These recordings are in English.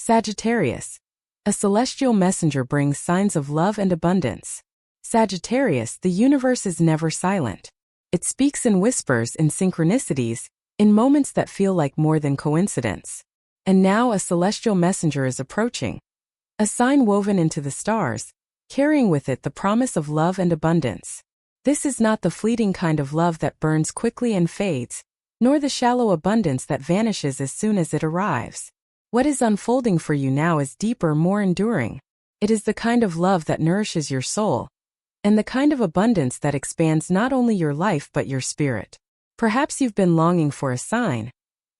Sagittarius. A celestial messenger brings signs of love and abundance. Sagittarius, the universe is never silent. It speaks in whispers, in synchronicities, in moments that feel like more than coincidence. And now a celestial messenger is approaching. A sign woven into the stars, carrying with it the promise of love and abundance. This is not the fleeting kind of love that burns quickly and fades, nor the shallow abundance that vanishes as soon as it arrives. What is unfolding for you now is deeper, more enduring. It is the kind of love that nourishes your soul, and the kind of abundance that expands not only your life but your spirit. Perhaps you've been longing for a sign,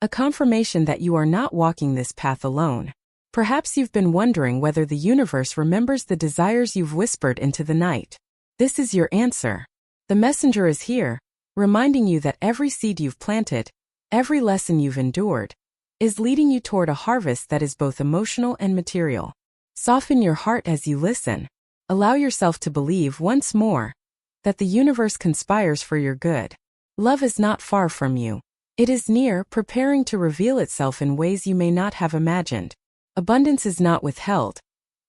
a confirmation that you are not walking this path alone. Perhaps you've been wondering whether the universe remembers the desires you've whispered into the night. This is your answer. The messenger is here, reminding you that every seed you've planted, every lesson you've endured, is leading you toward a harvest that is both emotional and material. Soften your heart as you listen. Allow yourself to believe once more that the universe conspires for your good. Love is not far from you. It is near, preparing to reveal itself in ways you may not have imagined. Abundance is not withheld.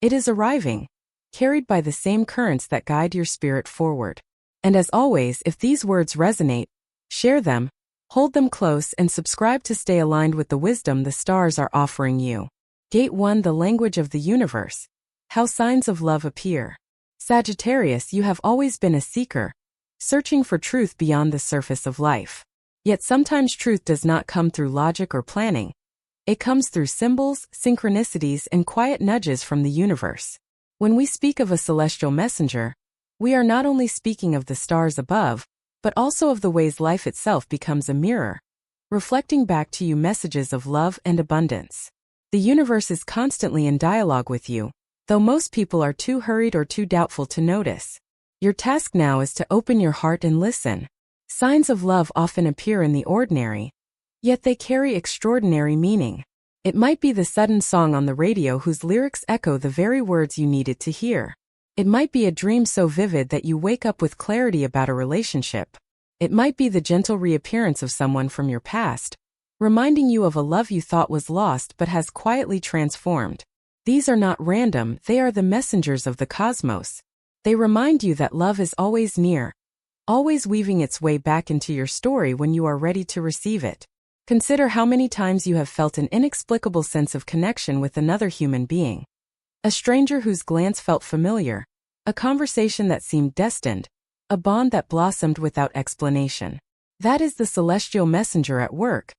It is arriving, carried by the same currents that guide your spirit forward. And as always, if these words resonate, share them, hold them close, and subscribe to stay aligned with the wisdom the stars are offering you. Gate 1: The language of the universe. How signs of love appear. Sagittarius, you have always been a seeker, searching for truth beyond the surface of life. Yet sometimes truth does not come through logic or planning. It comes through symbols, synchronicities, and quiet nudges from the universe. When we speak of a celestial messenger, we are not only speaking of the stars above, but also of the ways life itself becomes a mirror, reflecting back to you messages of love and abundance. The universe is constantly in dialogue with you, though most people are too hurried or too doubtful to notice. Your task now is to open your heart and listen. Signs of love often appear in the ordinary, yet they carry extraordinary meaning. It might be the sudden song on the radio whose lyrics echo the very words you needed to hear. It might be a dream so vivid that you wake up with clarity about a relationship. It might be the gentle reappearance of someone from your past, reminding you of a love you thought was lost but has quietly transformed. These are not random, they are the messengers of the cosmos. They remind you that love is always near, always weaving its way back into your story when you are ready to receive it. Consider how many times you have felt an inexplicable sense of connection with another human being. A stranger whose glance felt familiar, a conversation that seemed destined, a bond that blossomed without explanation. That is the celestial messenger at work,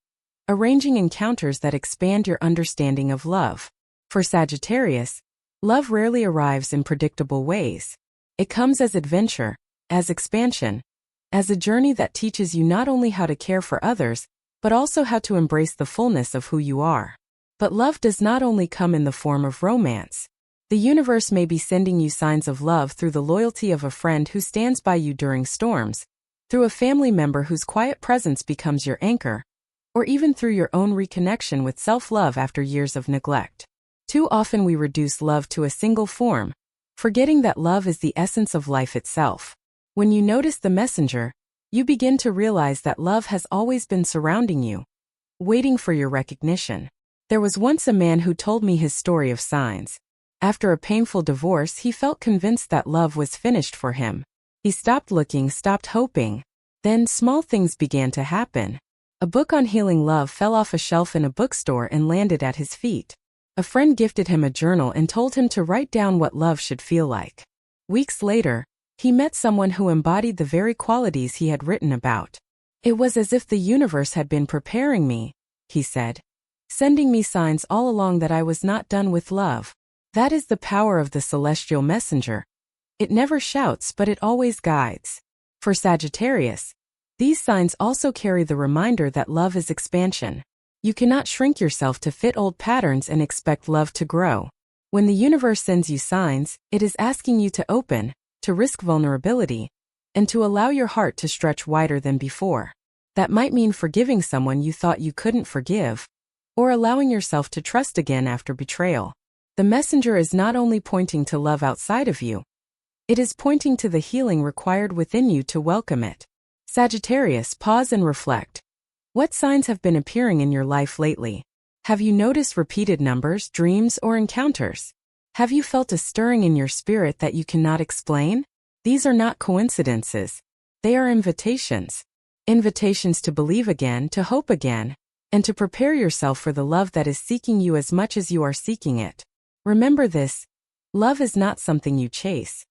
arranging encounters that expand your understanding of love. For Sagittarius, love rarely arrives in predictable ways. It comes as adventure, as expansion, as a journey that teaches you not only how to care for others, but also how to embrace the fullness of who you are. But love does not only come in the form of romance. The universe may be sending you signs of love through the loyalty of a friend who stands by you during storms, through a family member whose quiet presence becomes your anchor, or even through your own reconnection with self-love after years of neglect. Too often we reduce love to a single form, forgetting that love is the essence of life itself. When you notice the messenger, you begin to realize that love has always been surrounding you, waiting for your recognition. There was once a man who told me his story of signs. After a painful divorce, he felt convinced that love was finished for him. He stopped looking, stopped hoping. Then small things began to happen. A book on healing love fell off a shelf in a bookstore and landed at his feet. A friend gifted him a journal and told him to write down what love should feel like. Weeks later, he met someone who embodied the very qualities he had written about. It was as if the universe had been preparing me, he said, sending me signs all along that I was not done with love. That is the power of the celestial messenger. It never shouts, but it always guides. For Sagittarius, these signs also carry the reminder that love is expansion. You cannot shrink yourself to fit old patterns and expect love to grow. When the universe sends you signs, it is asking you to open, to risk vulnerability, and to allow your heart to stretch wider than before. That might mean forgiving someone you thought you couldn't forgive, or allowing yourself to trust again after betrayal. The messenger is not only pointing to love outside of you, it is pointing to the healing required within you to welcome it. Sagittarius, pause and reflect. What signs have been appearing in your life lately? Have you noticed repeated numbers, dreams, or encounters? Have you felt a stirring in your spirit that you cannot explain? These are not coincidences. They are invitations. Invitations to believe again, to hope again, and to prepare yourself for the love that is seeking you as much as you are seeking it. Remember this: love is not something you chase.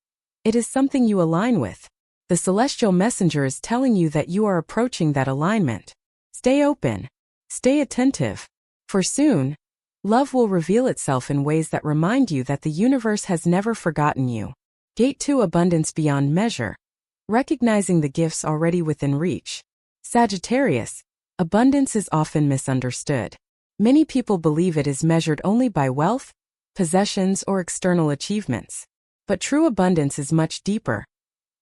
It is something you align with. The celestial messenger is telling you that you are approaching that alignment. Stay open. Stay attentive. For soon, love will reveal itself in ways that remind you that the universe has never forgotten you. Gate 2: Abundance beyond measure. Recognizing the gifts already within reach. Sagittarius, abundance is often misunderstood. Many people believe it is measured only by wealth, possessions, or external achievements. But true abundance is much deeper.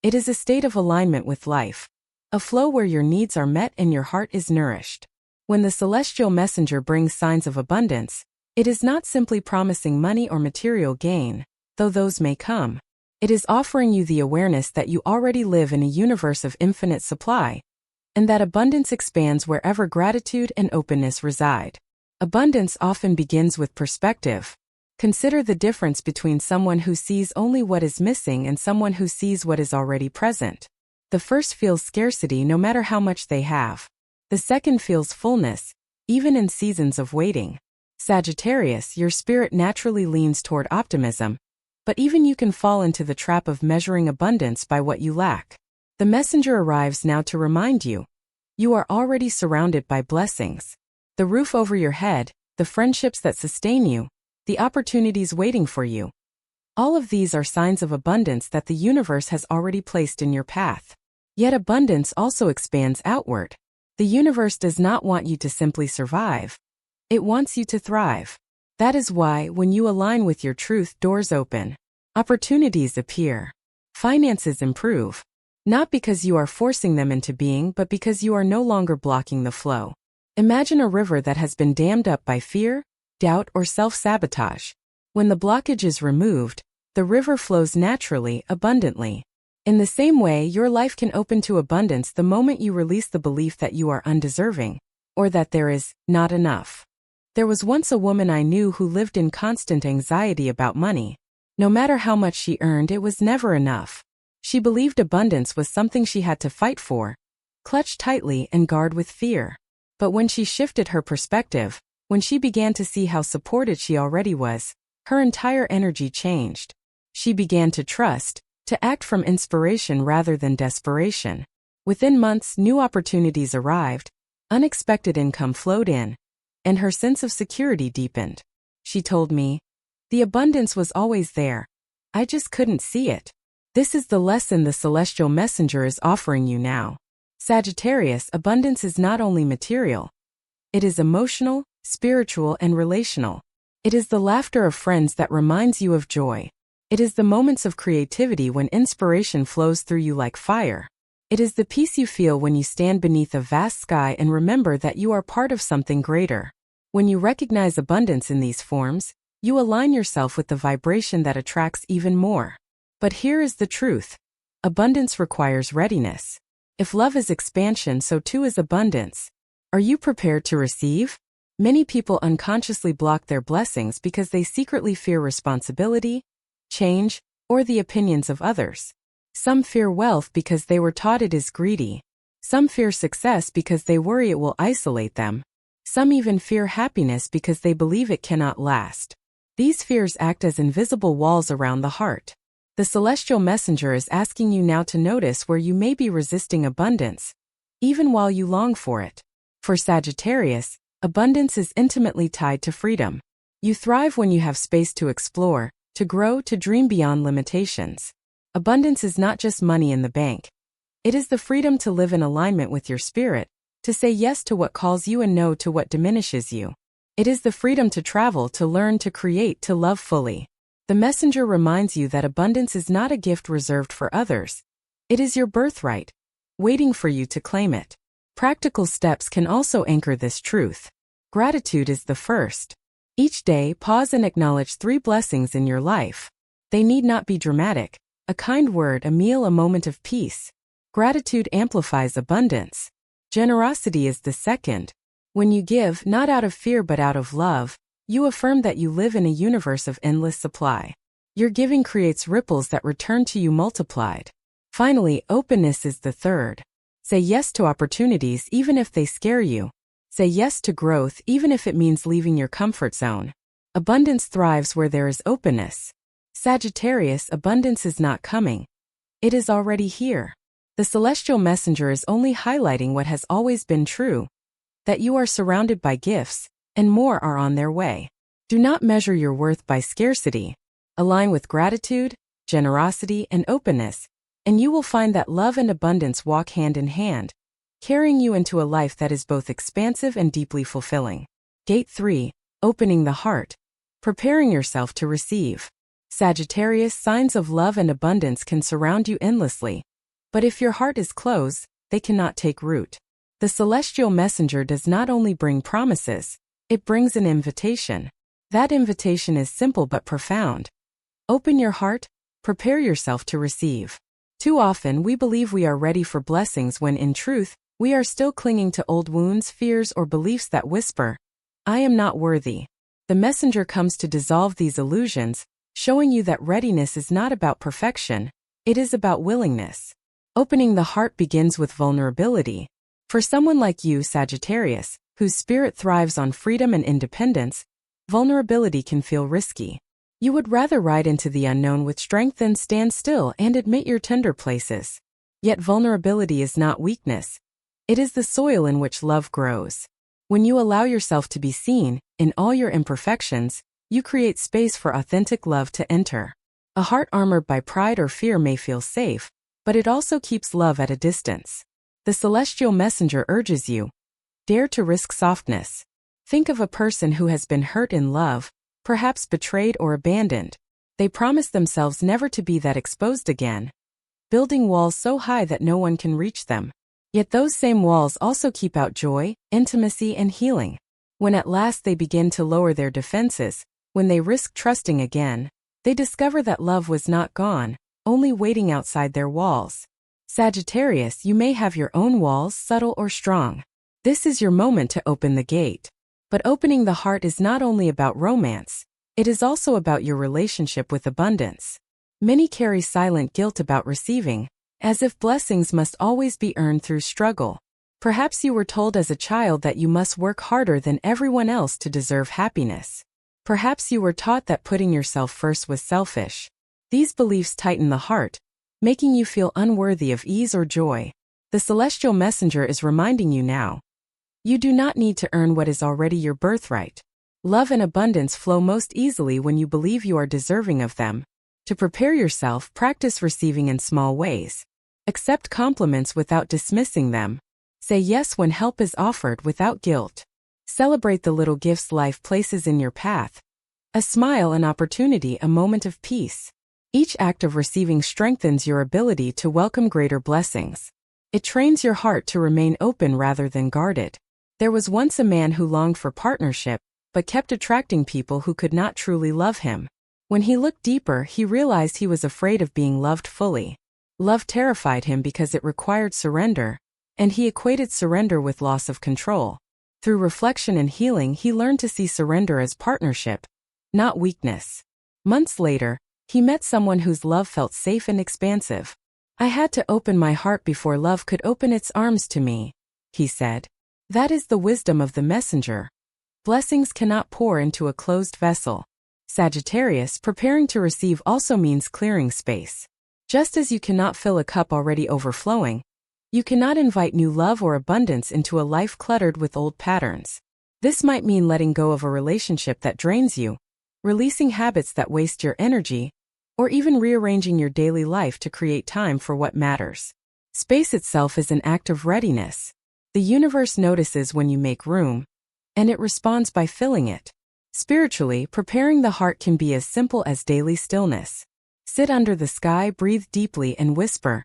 It is a state of alignment with life, a flow where your needs are met and your heart is nourished. When the celestial messenger brings signs of abundance, it is not simply promising money or material gain, though those may come. It is offering you the awareness that you already live in a universe of infinite supply, and that abundance expands wherever gratitude and openness reside. Abundance often begins with perspective. Consider the difference between someone who sees only what is missing and someone who sees what is already present. The first feels scarcity no matter how much they have. The second feels fullness, even in seasons of waiting. Sagittarius, your spirit naturally leans toward optimism, but even you can fall into the trap of measuring abundance by what you lack. The messenger arrives now to remind you. You are already surrounded by blessings. The roof over your head, the friendships that sustain you, the opportunities waiting for you. All of these are signs of abundance that the universe has already placed in your path. Yet abundance also expands outward. The universe does not want you to simply survive. It wants you to thrive. That is why, when you align with your truth, doors open. Opportunities appear. Finances improve. Not because you are forcing them into being, but because you are no longer blocking the flow. Imagine a river that has been dammed up by fear, doubt, or self-sabotage. When the blockage is removed, the river flows naturally, abundantly. In the same way, your life can open to abundance the moment you release the belief that you are undeserving, or that there is not enough. There was once a woman I knew who lived in constant anxiety about money. No matter how much she earned, it was never enough. She believed abundance was something she had to fight for, clutch tightly, and guard with fear. But when she shifted her perspective, when she began to see how supported she already was, her entire energy changed. She began to trust, to act from inspiration rather than desperation. Within months, new opportunities arrived, unexpected income flowed in, and her sense of security deepened. She told me, "The abundance was always there. I just couldn't see it." This is the lesson the celestial messenger is offering you now. Sagittarius, abundance is not only material. It is emotional, spiritual, and relational. It is the laughter of friends that reminds you of joy. It is the moments of creativity when inspiration flows through you like fire. It is the peace you feel when you stand beneath a vast sky and remember that you are part of something greater. When you recognize abundance in these forms, you align yourself with the vibration that attracts even more. But here is the truth. Abundance requires readiness. If love is expansion, so too is abundance. Are you prepared to receive? Many people unconsciously block their blessings because they secretly fear responsibility, change, or the opinions of others. Some fear wealth because they were taught it is greedy. Some fear success because they worry it will isolate them. Some even fear happiness because they believe it cannot last. These fears act as invisible walls around the heart. The celestial messenger is asking you now to notice where you may be resisting abundance, even while you long for it. For Sagittarius, abundance is intimately tied to freedom. You thrive when you have space to explore, to grow, to dream beyond limitations. Abundance is not just money in the bank. It is the freedom to live in alignment with your spirit, to say yes to what calls you and no to what diminishes you. It is the freedom to travel, to learn, to create, to love fully. The messenger reminds you that abundance is not a gift reserved for others. It is your birthright, waiting for you to claim it. Practical steps can also anchor this truth. Gratitude is the first. Each day, pause and acknowledge 3 blessings in your life. They need not be dramatic. A kind word, a meal, a moment of peace. Gratitude amplifies abundance. Generosity is the second. When you give, not out of fear but out of love, you affirm that you live in a universe of endless supply. Your giving creates ripples that return to you multiplied. Finally, openness is the third. Say yes to opportunities even if they scare you. Say yes to growth even if it means leaving your comfort zone. Abundance thrives where there is openness. Sagittarius, abundance is not coming. It is already here. The celestial messenger is only highlighting what has always been true, that you are surrounded by gifts, and more are on their way. Do not measure your worth by scarcity. Align with gratitude, generosity, and openness, and you will find that love and abundance walk hand in hand, carrying you into a life that is both expansive and deeply fulfilling. Gate 3. Opening the heart. Preparing yourself to receive. Sagittarius, signs of love and abundance can surround you endlessly, but if your heart is closed, they cannot take root. The celestial messenger does not only bring promises, it brings an invitation. That invitation is simple but profound. Open your heart, prepare yourself to receive. Too often we believe we are ready for blessings when in truth, we are still clinging to old wounds, fears, or beliefs that whisper, "I am not worthy." The messenger comes to dissolve these illusions, showing you that readiness is not about perfection, it is about willingness. Opening the heart begins with vulnerability. For someone like you, Sagittarius, whose spirit thrives on freedom and independence, vulnerability can feel risky. You would rather ride into the unknown with strength than stand still and admit your tender places. Yet vulnerability is not weakness. It is the soil in which love grows. When you allow yourself to be seen, in all your imperfections, you create space for authentic love to enter. A heart armored by pride or fear may feel safe, but it also keeps love at a distance. The celestial messenger urges you, dare to risk softness. Think of a person who has been hurt in love, perhaps betrayed or abandoned. They promise themselves never to be that exposed again, building walls so high that no one can reach them. Yet those same walls also keep out joy, intimacy, and healing. When at last they begin to lower their defenses, when they risk trusting again, they discover that love was not gone, only waiting outside their walls. Sagittarius, you may have your own walls, subtle or strong. This is your moment to open the gate. But opening the heart is not only about romance, it is also about your relationship with abundance. Many carry silent guilt about receiving, as if blessings must always be earned through struggle. Perhaps you were told as a child that you must work harder than everyone else to deserve happiness. Perhaps you were taught that putting yourself first was selfish. These beliefs tighten the heart, making you feel unworthy of ease or joy. The celestial messenger is reminding you now. You do not need to earn what is already your birthright. Love and abundance flow most easily when you believe you are deserving of them. To prepare yourself, practice receiving in small ways. Accept compliments without dismissing them. Say yes when help is offered without guilt. Celebrate the little gifts life places in your path. A smile, an opportunity, a moment of peace. Each act of receiving strengthens your ability to welcome greater blessings. It trains your heart to remain open rather than guarded. There was once a man who longed for partnership, but kept attracting people who could not truly love him. When he looked deeper, he realized he was afraid of being loved fully. Love terrified him because it required surrender, and he equated surrender with loss of control. Through reflection and healing, he learned to see surrender as partnership, not weakness. Months later, he met someone whose love felt safe and expansive. "I had to open my heart before love could open its arms to me," he said. That is the wisdom of the messenger. Blessings cannot pour into a closed vessel. Sagittarius, preparing to receive also means clearing space. Just as you cannot fill a cup already overflowing, you cannot invite new love or abundance into a life cluttered with old patterns. This might mean letting go of a relationship that drains you, releasing habits that waste your energy, or even rearranging your daily life to create time for what matters. Space itself is an act of readiness. The universe notices when you make room, and it responds by filling it. Spiritually, preparing the heart can be as simple as daily stillness. Sit under the sky, breathe deeply, and whisper,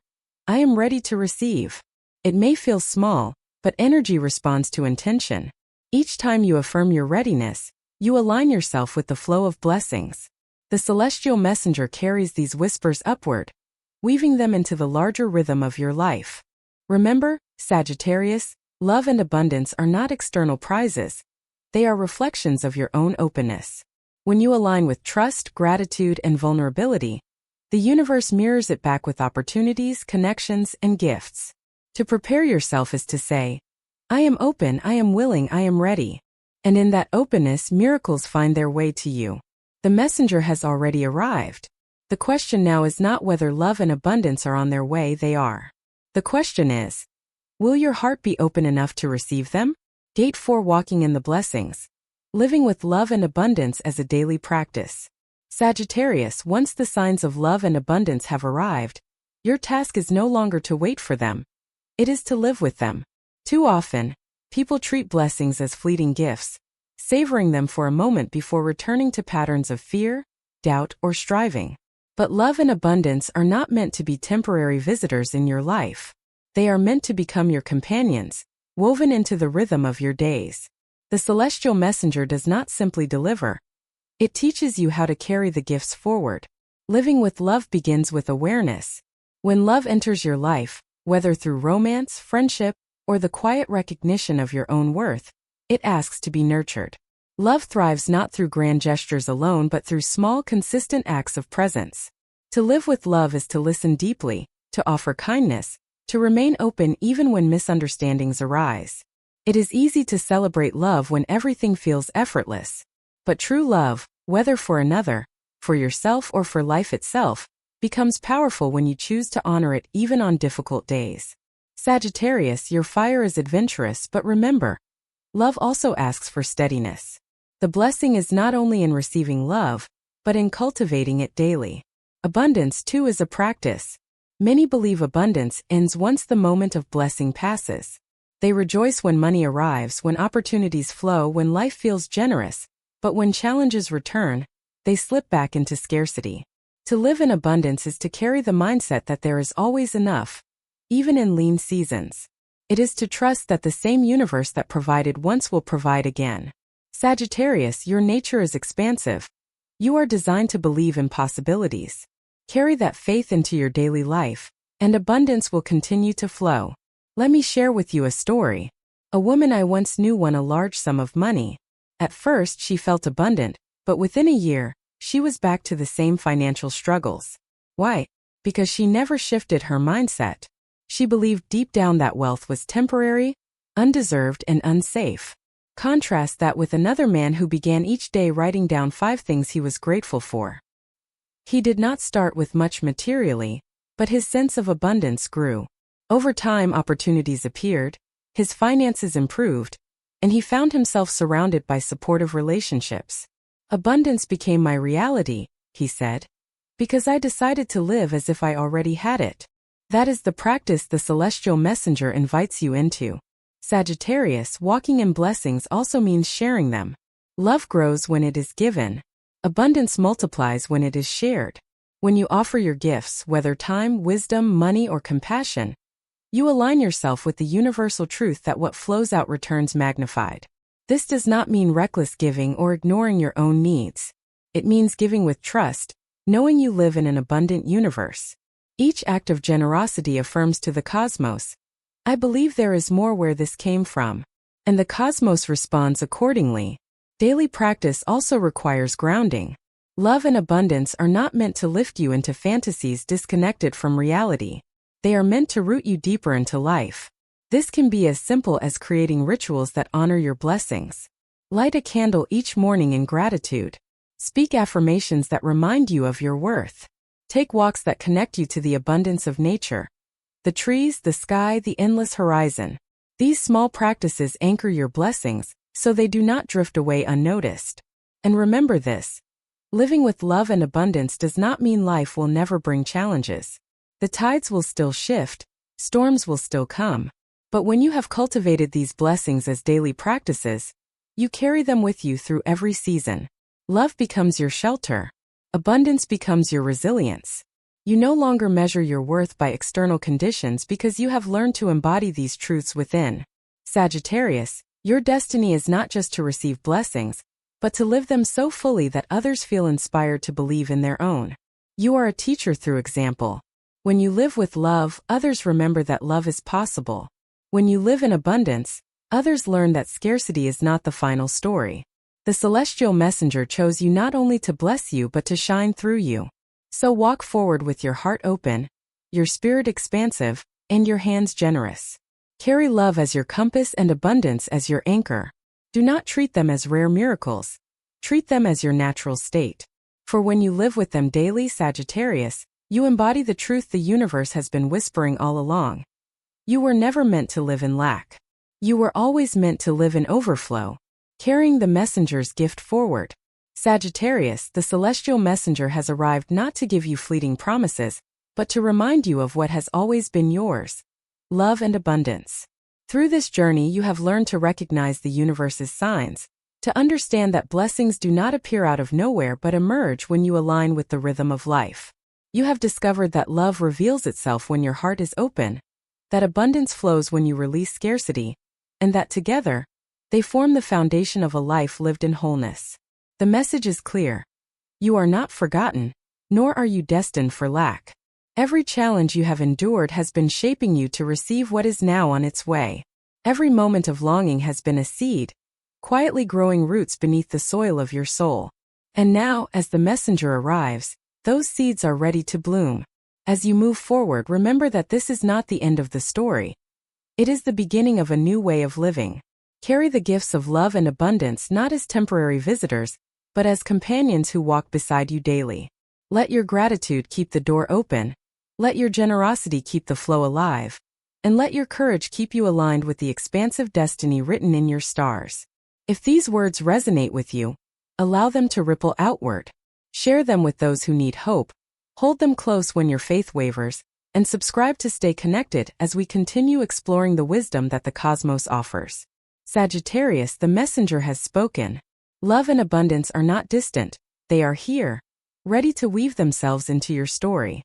"I am ready to receive." It may feel small, but energy responds to intention. Each time you affirm your readiness, you align yourself with the flow of blessings. The celestial messenger carries these whispers upward, weaving them into the larger rhythm of your life. Remember, Sagittarius, Love and abundance are not external prizes. They are reflections of your own openness. When you align with trust, gratitude, and vulnerability, the universe mirrors it back with opportunities, connections, and gifts. To prepare yourself is to say, I am open, I am willing, I am ready. And in that openness, miracles find their way to you. The messenger has already arrived. The question now is not whether love and abundance are on their way, they are. The question is, will your heart be open enough to receive them? Gate 4. Walking in the blessings. Living with love and abundance as a daily practice. Sagittarius, once the signs of love and abundance have arrived, your task is no longer to wait for them. It is to live with them. Too often, people treat blessings as fleeting gifts, savoring them for a moment before returning to patterns of fear, doubt, or striving. But love and abundance are not meant to be temporary visitors in your life. They are meant to become your companions, woven into the rhythm of your days. The celestial messenger does not simply deliver. It teaches you how to carry the gifts forward. Living with love begins with awareness. When love enters your life, whether through romance, friendship, or the quiet recognition of your own worth, it asks to be nurtured. Love thrives not through grand gestures alone but through small, consistent acts of presence. To live with love is to listen deeply, to offer kindness, to remain open even when misunderstandings arise. It is easy to celebrate love when everything feels effortless. But true love, whether for another, for yourself, or for life itself, becomes powerful when you choose to honor it even on difficult days. Sagittarius, your fire is adventurous, but remember, love also asks for steadiness. The blessing is not only in receiving love, but in cultivating it daily. Abundance, too, is a practice. Many believe abundance ends once the moment of blessing passes. They rejoice when money arrives, when opportunities flow, when life feels generous, but when challenges return, they slip back into scarcity. To live in abundance is to carry the mindset that there is always enough, even in lean seasons. It is to trust that the same universe that provided once will provide again. Sagittarius, your nature is expansive. You are designed to believe in possibilities. Carry that faith into your daily life, and abundance will continue to flow. Let me share with you a story. A woman I once knew won a large sum of money. At first, she felt abundant, but within a year, she was back to the same financial struggles. Why? Because she never shifted her mindset. She believed deep down that wealth was temporary, undeserved, and unsafe. Contrast that with another man who began each day writing down 5 things he was grateful for. He did not start with much materially, but his sense of abundance grew. Over time, opportunities appeared, his finances improved, and he found himself surrounded by supportive relationships. Abundance became my reality, he said, because I decided to live as if I already had it. That is the practice the celestial messenger invites you into. Sagittarius, walking in blessings also means sharing them. Love grows when it is given. Abundance multiplies when it is shared. When you offer your gifts, whether time, wisdom, money, or compassion, you align yourself with the universal truth that what flows out returns magnified. This does not mean reckless giving or ignoring your own needs. It means giving with trust, knowing you live in an abundant universe. Each act of generosity affirms to the cosmos, I believe there is more where this came from. And the cosmos responds accordingly. Daily practice also requires grounding. Love and abundance are not meant to lift you into fantasies disconnected from reality. They are meant to root you deeper into life. This can be as simple as creating rituals that honor your blessings. Light a candle each morning in gratitude. Speak affirmations that remind you of your worth. Take walks that connect you to the abundance of nature. The trees, the sky, the endless horizon. These small practices anchor your blessings, so they do not drift away unnoticed. And remember this. Living with love and abundance does not mean life will never bring challenges. The tides will still shift, storms will still come. But when you have cultivated these blessings as daily practices, you carry them with you through every season. Love becomes your shelter. Abundance becomes your resilience. You no longer measure your worth by external conditions because you have learned to embody these truths within. Sagittarius, your destiny is not just to receive blessings, but to live them so fully that others feel inspired to believe in their own. You are a teacher through example. When you live with love, others remember that love is possible. When you live in abundance, others learn that scarcity is not the final story. The celestial messenger chose you not only to bless you but to shine through you. So walk forward with your heart open, your spirit expansive, and your hands generous. Carry love as your compass and abundance as your anchor. Do not treat them as rare miracles. Treat them as your natural state. For when you live with them daily, Sagittarius, you embody the truth the universe has been whispering all along. You were never meant to live in lack. You were always meant to live in overflow, carrying the messenger's gift forward. Sagittarius, the celestial messenger has arrived not to give you fleeting promises, but to remind you of what has always been yours: love and abundance. Through this journey, you have learned to recognize the universe's signs, to understand that blessings do not appear out of nowhere but emerge when you align with the rhythm of life. You have discovered that love reveals itself when your heart is open, that abundance flows when you release scarcity, and that together, they form the foundation of a life lived in wholeness. The message is clear. You are not forgotten, nor are you destined for lack. Every challenge you have endured has been shaping you to receive what is now on its way. Every moment of longing has been a seed, quietly growing roots beneath the soil of your soul. And now, as the messenger arrives, those seeds are ready to bloom. As you move forward, remember that this is not the end of the story. It is the beginning of a new way of living. Carry the gifts of love and abundance not as temporary visitors, but as companions who walk beside you daily. Let your gratitude keep the door open. Let your generosity keep the flow alive. And let your courage keep you aligned with the expansive destiny written in your stars. If these words resonate with you, allow them to ripple outward. Share them with those who need hope. Hold them close when your faith wavers, and subscribe to stay connected as we continue exploring the wisdom that the cosmos offers. Sagittarius, the messenger has spoken. Love and abundance are not distant, they are here, ready to weave themselves into your story.